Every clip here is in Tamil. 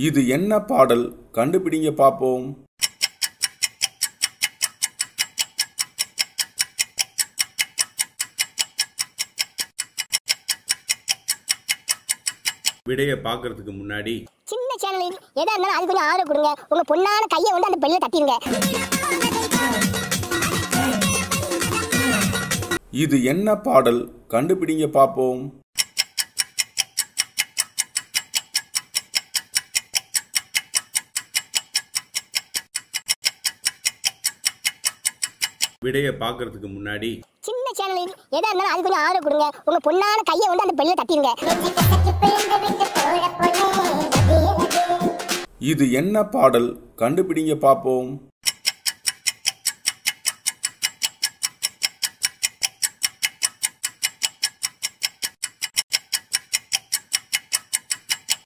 இது என்ன பாடல்? கண்டுபிடிங்க பாப்போம். விடைய பார்க்கிறதுக்கு முன்னாடி சின்ன சேனலில் எதா இருந்தாலும் அது கொஞ்சம் ஆர்டர் கொடுங்க. உங்க பொண்ணான கையை வந்து அந்த பெல்ல தட்டிடுங்க. இது என்ன பாடல்? கண்டுபிடிங்க பாப்போம். விடைய பார்க்கிறதுக்கு முன்னாடி சின்ன சேனலில் எதா இருந்தாலும் அது கொஞ்சம் ஆர்டர் கொடுங்க. உங்க பொண்ணான கையை வந்து அந்த பெல்ல தட்டிடுங்க. இது என்ன பாடல்? கண்டுபிடிங்க பாப்போம்.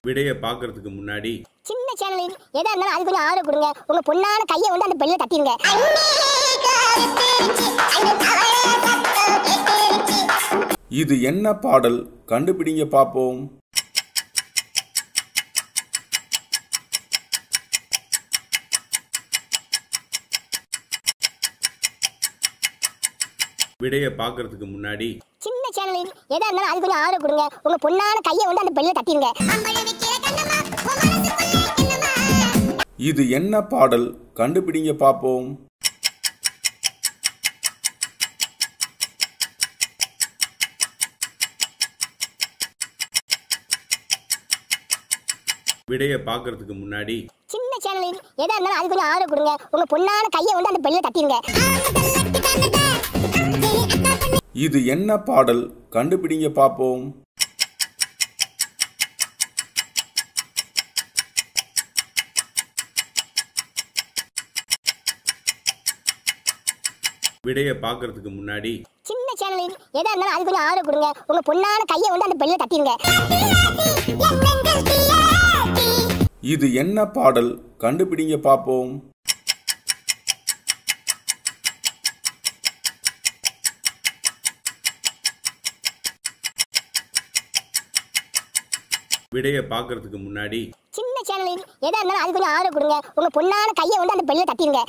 விடைய பார்க்கிறதுக்கு முன்னாடி சின்ன சேனலில் எதா இருந்தாலும் அது கொஞ்சம் ஆர்டர் கொடுங்க. உங்க பொண்ணான கையை வந்து அந்த பெல்ல தட்டிடுங்க. இது என்ன பாடல்? கண்டுபிடிங்க பாப்போம். விடைய பார்க்கிறதுக்கு முன்னாடி சின்ன சேனலில் எதா இருந்தாலும் அது கொஞ்சம் ஆர்டர் கொடுங்க. உங்க பொண்ணான கையை வந்து அந்த பெல்ல தட்டிடுங்க. இது என்ன பாடல்? கண்டுபிடிங்க பாப்போம். விடைய பார்க்கிறதுக்கு முன்னாடி சின்ன சேனலில் எதா இருந்தாலும் அது கொஞ்சம் ஆர்டர் கொடுங்க. உங்க பொண்ணான கையை வந்து அந்த பெல்ல தட்டிடுங்க. இது என்ன பாடல்? கண்டுபிடிங்க பாப்போம். விடைய பார்க்கிறதுக்கு முன்னாடி சின்ன சேனலில் எதா இருந்தாலும் அது கொஞ்சம் ஆர்டர் கொடுங்க. உங்க பொண்ணான கையை வந்து அந்த பெல்ல தட்டிடுங்க. இது என்ன பாடல்? கண்டுபிடிங்க பாப்போம். விடைய பார்க்கிறதுக்கு முன்னாடி சின்ன சேனலில் எதா இருந்தாலும் அது கொஞ்சம் ஆர்டர் கொடுங்க. உங்க பொண்ணான கையை வந்து அந்த பெல்ல தட்டிடுங்க.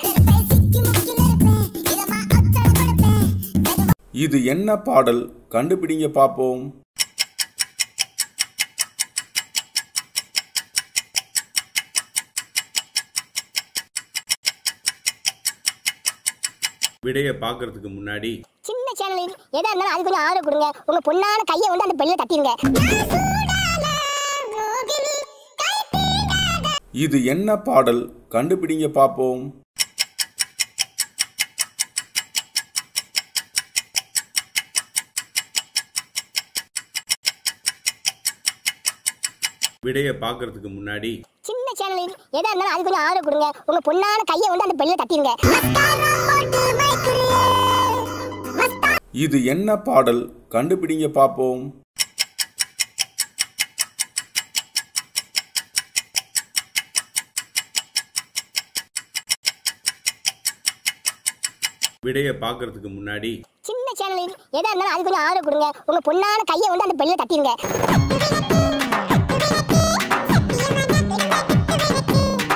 இது என்ன பாடல்? கண்டுபிடிங்க பாப்போம். விடைய பார்க்கிறதுக்கு முன்னாடி சின்ன சேனலில் எதா இருந்தாலும் அது கொஞ்சம் ஆர்டர் கொடுங்க. உங்க பொண்ணான கையை வந்து அந்த பெல்ல தட்டிடுங்க. இது என்ன பாடல்? கண்டுபிடிங்க பாப்போம். விடைய பார்க்கிறதுக்கு முன்னாடி சின்ன சேனலில் எதா இருந்தாலும் அது கொஞ்சம் ஆர்டர் கொடுங்க. உங்க பொண்ணான கையை வந்து அந்த பெல்ல தட்டிடுங்க. இது என்ன பாடல்? கண்டுபிடிங்க பாப்போம். விடைய பார்க்கிறதுக்கு முன்னாடி சின்ன சேனலில் எதா இருந்தாலும் அது கொஞ்சம் ஆர்டர் கொடுங்க. உங்க பொண்ணான கையை வந்து அந்த பெல்ல தட்டிடுங்க.